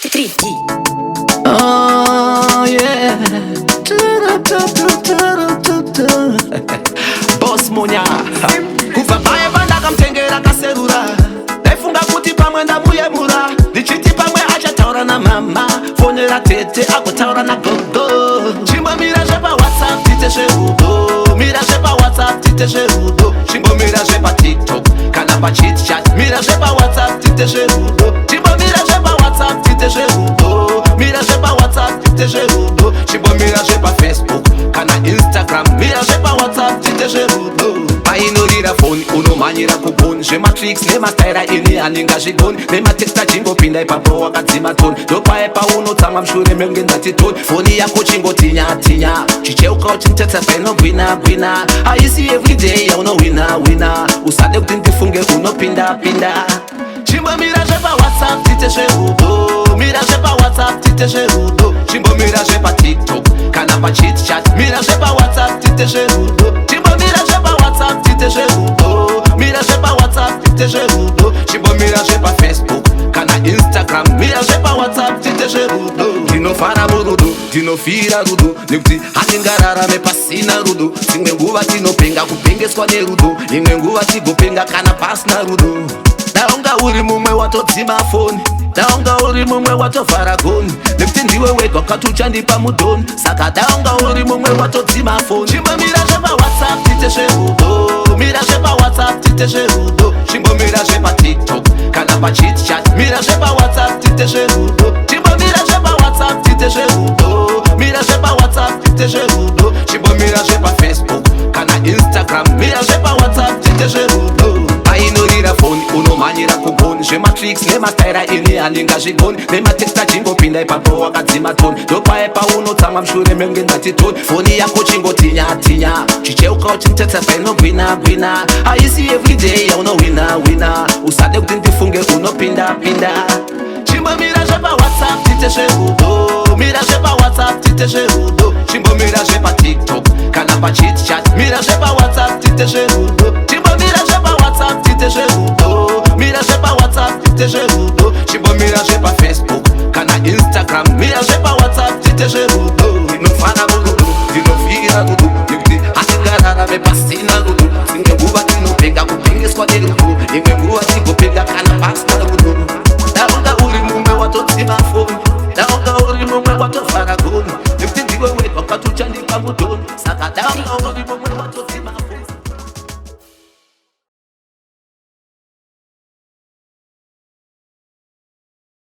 3D. Oh yeah. Boss Monya kuva paye pandakamutengera kaserura ndaifunga kuti pamwe ndamuyemura ndichiti pamwe achataura namama fonera tete agotaura nagogo chimbomira zvepa WhatsApp tite zverudo mira zvepa WhatsApp tite zverudo chimbomira zvepa TikTok kana pa chitchat mira zvepa WhatsApp tite zverudo chimbomira zvepa WhatsApp tite zverudo mira zvepa WhatsApp tite zverudo chimbomira zvepa Facebook kana Instagram mira zvepa WhatsApp tite zverudo painorira foni unomhanyira kugoni zvematricks nemastaira ini haninga zvigoni nematexta chingopinda ipapo wakadzima toni ndopaye paunotsamwa mushure menge ndati toni foni yako chingotinya-tinya chicheuka uchintetsa painogwina-gwina haisi everyday yaunowina-wina usade kuti ndifunge unopinda-pinda chimbomira zvepa WhatsApp tite zverudo mira zvepa WhatsApp tite zverudo chimbomira zvepa TikTok kana pa chitchat mira zvepa WhatsApp tite zverudo chimbomira zvepa WhatsApp tite zverudo mira zvepa WhatsApp tite zverudo chimbomira zvepa Facebook kana Instagram mira zvepa WhatsApp tite zverudo tinofara murudo tinofira rudo nekuti hatingararame pasina rudo dzimwe nguva tinopenga kupengeswa nerudo imwe nguva tigopenga kana pasina rudo daunga uri mumwe watodzima foni daunga uri mumwe watovhara goni nekuti ndiwe wega wakati uchandipa mudhoni saka daunga uri mumwe watodzima foni chimbomira zvepa WhatsApp tite zverudo mira zvepa WhatsApp tite zverudo chimbomira zvepa TikTok kana pa chitchat mira zvepa WhatsApp tite zverudo chimbomira zvepa WhatsApp tite zverudo mira zvepa WhatsApp tite zverudo chimbomira zvepa Facebook kana Instagram mira zvepa WhatsApp tite zverudo painorira foni unomhanyira kugoni zvematricks nemastaira ini haninga zvigoni nematexta chingopinda ipapo wakadzima toni ndopaye paunotsamwa mushure menge ndati toni foni yako chingotinya-tinya chicheuka uchintetsa painogwina-gwina haisi everyday yaunowina-wina usade kuti ndifunge unopinda-pinda chimbomira zvepa WhatsApp tite zverudo mira zvepa WhatsApp tite zverudo chimbomira zvepa TikTok kana pa chitchat mira zvepa WhatsApp tite zverudo chimbomira zvepa WhatsApp tite zverudo mira zvepa WhatsApp tite zverudo chimbomira zvepa Facebook kana Instagram mira zvepa WhatsApp tite zverudo